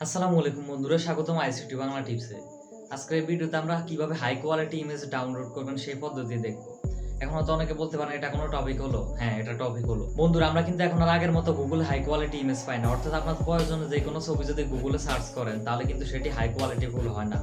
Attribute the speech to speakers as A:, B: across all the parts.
A: আসসালামু আলাইকুম বন্ধুরা, স্বাগতম আইসিটি বাংলা টিপসে। আজকের এই ভিডিওতে আমরা কিভাবে হাই কোয়ালিটি ইমেজ ডাউনলোড করবেন সেই পদ্ধতি দেখব। এখন হয়তো অনেকে বলতে পারেন এটা কোনো টপিক হলো। হ্যাঁ, এটা টপিক হলো। বন্ধুরা, আমরা কিন্তু এখন আর আগের মতো গুগলে হাই কোয়ালিটি ইমেজ পাই না। অর্থাৎ আপনার প্রয়োজনে যে কোনো ছবি যদি গুগলে সার্চ করেন তাহলে কিন্তু সেটি হাই কোয়ালিটি ফুল হয় না,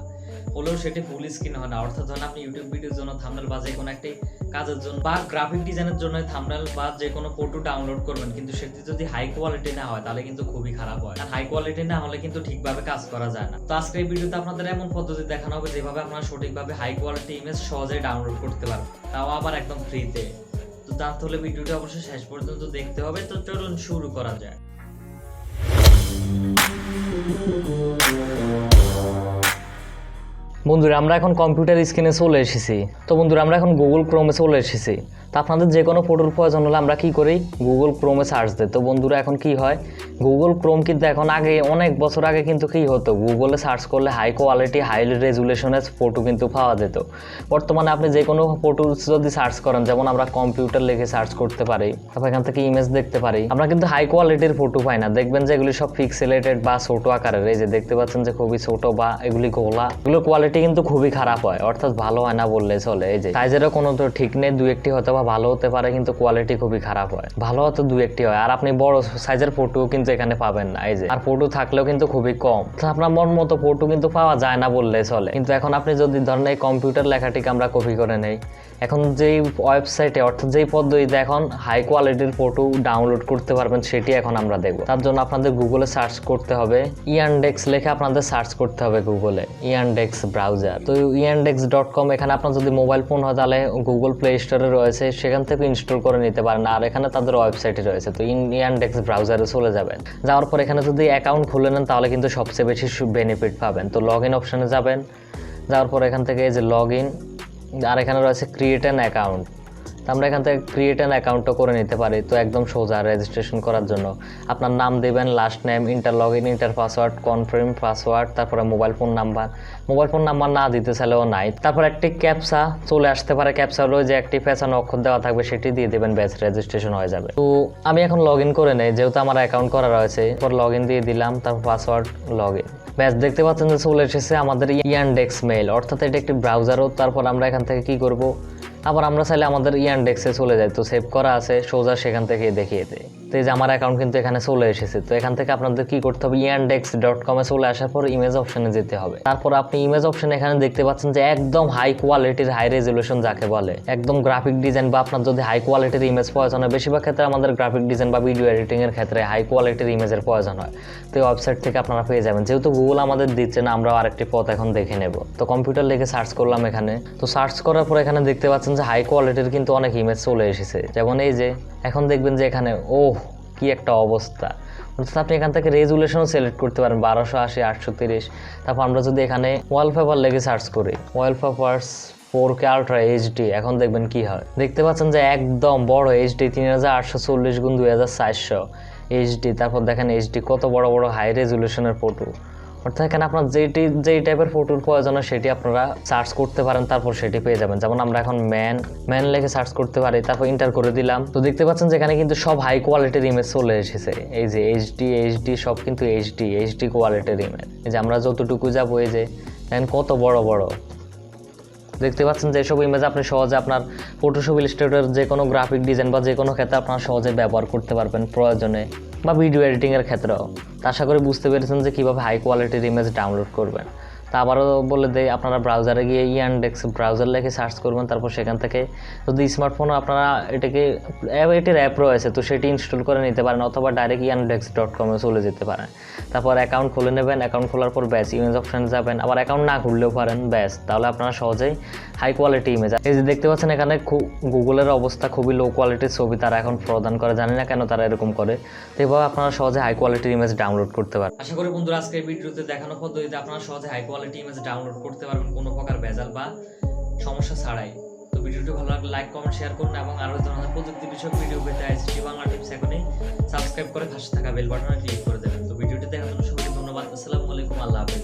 A: হলেও সেটি ফুল স্ক্রিন হয় না। অর্থাৎ ধরেন আপনি ইউটিউব ভিডিওর জন্য থাম্বনেল বা যে কোনো একটি কাজের জন্য বা গ্রাফিক ডিজাইনের জন্য থাম্বনেল বা যে কোনো ফটো ডাউনলোড করবেন, কিন্তু সেটি যদি হাই কোয়ালিটি না হয় তাহলে কিন্তু খুবই খারাপ হয়। আর হাই কোয়ালিটি না হলে কিন্তু ঠিকভাবে কাজ করা যায় না। তো আজকে এই ভিডিওতে আপনাদের এমন পদ্ধতি দেখানো হবে যেভাবে আপনারা সঠিকভাবে হাই কোয়ালিটি ইমেজ সহজেই ডাউনলোড করতে পারবেন, তাও আবার একদম ফ্রিতে। তো জানতে হলে ভিডিওটি অবশ্যই শেষ পর্যন্ত দেখতে হবে। তো চলুন শুরু করা যায়। বন্ধুরা, আমরা এখন কম্পিউটার স্ক্রিনে চলে এসেছি। তো বন্ধুরা, আমরা এখন গুগল ক্রোমে চলে এসেছি। তো আপনাদের যে কোনো ফটোর প্রয়োজন হলে আমরা কি করি, গুগল ক্রোমে সার্চ দিই। তো বন্ধুরা, এখন কি হয়, গুগল ক্রোম কিন্তু এখন আগে অনেক বছর আগে কিন্তু কি হতো, গুগলে সার্চ করলে হাই কোয়ালিটি হাই রেজুলেশনের ফটো কিন্তু পাওয়া যেত। বর্তমানে আপনি যে কোনো ফটো যদি সার্চ করেন, যেমন আমরা কম্পিউটার লিখে সার্চ করতে পারি, তারপর এখান থেকে ইমেজ দেখতে পারি, আমরা কিন্তু হাই কোয়ালিটির ফটো পাই না। দেখবেন যে এগুলি সব পিক্সেলেটেড বা ছোট আকারের। এই যে দেখতে পাচ্ছেন যে খুবই ছোট বা এগুলি গোলা, এগুলোর কোয়ালিটি কিন্তু খুবই খারাপ হয়, অর্থাৎ ভালো হয় না বললে চলে। এই যে সাইজেরও কোনো তো ঠিক নেই, দু একটি হয়তো বা ভালো হতে পারে, কিন্তু কোয়ালিটি খুবই খারাপ হয়। ভালো হয়তো দু একটি হয়, আর আপনি বড় সাইজের ফটো কিন্তু এখানে পাবেন না। এই যে, আর ফটো থাকলেও কিন্তু খুবই কম, আপনার মন মতো ফটো কিন্তু পাওয়া যায় না বললে চলে। কিন্তু এখন আপনি যদি ধরেন এই কম্পিউটার লেখাটিকে আমরা কপি করে নেই, এখন যেই ওয়েবসাইটে অর্থাৎ যেই পদ্ধতিতে এখন হাই কোয়ালিটির ফটো ডাউনলোড করতে পারবেন সেটি এখন আমরা দেখব। তার জন্য আপনাদের গুগলে সার্চ করতে হবে, ইয়ান্ডেক্স লিখে আপনাদের সার্চ করতে হবে গুগলে, ইয়ান্ডেক্স ব্রাউজার। তো yandex.com, এখানে আপনার যদি মোবাইল ফোন হয় তাহলে গুগল প্লে স্টোরে রয়েছে, সেখান থেকে ইনস্টল করে নিতে পারেন। আর এখানে তাদের ওয়েবসাইটে রয়েছে। তো ইয়ান্ডেক্স ব্রাউজারে চলে যাবেন। যাওয়ার পর এখানে যদি অ্যাকাউন্ট খুলে নেন তাহলে কিন্তু সবচেয়ে বেশি বেনিফিট পাবেন। তো লগ ইন অপশানে যাবেন, যাওয়ার পর এখান থেকে এই যে লগ ইন, আর এখানে রয়েছে ক্রিয়েট অ্যান অ্যাকাউন্ট। তো আমরা এখান থেকে ক্রিয়েট অ্যান অ্যাকাউন্টও করে নিতে পারি। তো একদম সোজা রেজিস্ট্রেশন করার জন্য আপনার নাম দেবেন, last name, inter log in, inter password, confirm password, তারপরে মোবাইল ফোন নাম্বার না দিতে চাইলেও নাই। তারপর একটি ক্যাপচা চলে আসতে পারে, ক্যাপচা হলো যে একটি পেছানো অক্ষর দেওয়া থাকবে, সেটি দিয়ে দেবেন, ব্যাস রেজিস্ট্রেশন হয়ে যাবে। তো আমি এখন লগ ইন করে নেই, যেহেতু আমার অ্যাকাউন্ট করা রয়েছে। তারপর লগ ইন দিয়ে দিলাম, তারপর পাসওয়ার্ড, লগ ইন, ব্যাস দেখতে পাচ্ছেন যে চলে এসেছে আমাদের ইয়ান্ডেক্স মেইল, অর্থাৎ এটা একটি ব্রাউজারও। তারপর আমরা এখান থেকে কি করব, আবার আমরা চাইলে আমাদের ইয়ান্ডেক্সে চলে যাই। তো সেভ করা আছে, সোজা সেখান থেকে দেখিয়ে দেয়। তো এই যে আমার অ্যাকাউন্ট কিন্তু এখানে চলে এসেছে। তো এখান থেকে আপনাদের কি করতে হবে, yandex.com এ চলে আসার পর ইমেজ অপশনে যেতে হবে। তারপর আপনি ইমেজ অপশনে এখানে দেখতে পাচ্ছেন যে একদম হাই কোয়ালিটির হাই রেজলিউশন যাকে বলে, একদম গ্রাফিক ডিজাইন বা আপনার যদি হাই কোয়ালিটির ইমেজ প্রয়োজন হয়, বেশিরভাগ ক্ষেত্রে আমাদের গ্রাফিক ডিজাইন বা ভিডিও এডিটিং এর ক্ষেত্রে হাই কোয়ালিটির ইমেজের প্রয়োজন হয়। তো এই ওয়েবসাইট থেকে আপনারা পেয়ে যাবেন। যেহেতু গুগল আমাদের দিচ্ছে না, আমরাও আরেকটি পথ এখন দেখে নেব। তো কম্পিউটার লিখে সার্চ করলাম এখানে। তো সার্চ করার পর এখানে দেখতে পাচ্ছেন যে হাই কোয়ালিটির কিন্তু অনেক ইমেজ চলে এসেছে। যেমন এই যে এখন দেখবেন যে এখানে কি একটা অবস্থা। অর্থাৎ আপনি এখান থেকে রেজুলেশনও সিলেক্ট করতে পারেন, 1280, 830। তারপর আমরা যদি এখানে ওয়ালপেপার লেগে সার্চ করি, ওয়ালপেপারস 4K আলট্রা এইচডি, এখন দেখবেন কি হয়। দেখতে পাচ্ছেন যে একদম বড় এইচডি 3840x2400 এইচডি। তারপর দেখেন এইচডি কত বড় বড় হাই রেজুলেশনের ফটো। অর্থাৎ এখানে আপনার যেই টাইপের ফটোর প্রয়োজন হয় সেটি আপনারা সার্চ করতে পারেন, তারপর সেটি পেয়ে যাবেন। যেমন আমরা এখন ম্যান লিখে সার্চ করতে পারি, তারপর ইন্টার করে দিলাম। তো দেখতে পাচ্ছেন যে এখানে কিন্তু সব হাই কোয়ালিটির ইমেজ চলে এসেছে। এই যে এইচডি সব কিন্তু এইচডি কোয়ালিটির ইমেজ। এই যে আমরা যতটুকু যাবো, এই যে দেখেন কত বড় বড়। দেখতে পাচ্ছেন যে এইসব ইমেজ আপনি সহজে আপনার ফটোশপ, ইলাস্ট্রেটর, যে কোনো গ্রাফিক ডিজাইন বা যে কোনো ক্ষেত্রে আপনারা সহজে ব্যবহার করতে পারবেন প্রয়োজনে, বা ভিডিও এডিটিংয়ের ক্ষেত্রেও। তা আশা করি বুঝতে পেরেছেন যে কীভাবে হাই কোয়ালিটির ইমেজ ডাউনলোড করবেন। তা আবারও বলে দেই, আপনারা ব্রাউজারে গিয়ে ইয়ান্ডেক্স ব্রাউজার লিখে সার্চ করবেন। তারপর সেখান থেকে যদি স্মার্টফোনও আপনারা এটির অ্যাপ রয়েছে, তো সেটি ইনস্টল করে নিতে পারেন, অথবা ডাইরেক্ট yandex.com এ চলে যেতে পারেন। তারপর অ্যাকাউন্ট খুলে নেবেন, অ্যাকাউন্ট খোলার পর ব্যাস ইমেজ অপশানে যাবেন। আবার অ্যাকাউন্ট না খুললেও পারেন, ব্যাস তাহলে আপনারা সহজেই হাই কোয়ালিটি ইমেজ। এই যে দেখতে পাচ্ছেন এখানে গুগলের অবস্থা খুবই লো কোয়ালিটির ছবি তারা এখন প্রদান করে, জানি না কেন তারা এরকম করে। তো এভাবে আপনারা সহজে হাই কোয়ালিটির ইমেজ ডাউনলোড করতে পারেন। আশা করি বন্ধুরা আজকের ভিডিওতে দেখানো পদ্ধতিতে আপনারা সহজে হাই কোয়ালিটি ইমেজ ডাউনলোড করতে পারবেন, কোনো প্রকার ভেজাল বা সমস্যা ছাড়াই। তো ভিডিওটি ভালো লাগলে লাইক, কমেন্ট, শেয়ার করুন এবং আরও ধরনের প্রযুক্তি বিষয়ক ভিডিও পেতে আইসিটি বাংলা টিপস এখনই সাবস্ক্রাইব করে পাশে থাকা বেল বাটনে ক্লিক করে দেবেন। তো ভিডিওটি দেখার জন্য সবাইকে ধন্যবাদ। আসসালামু আলাইকুম, আল্লাহ হাফেজ।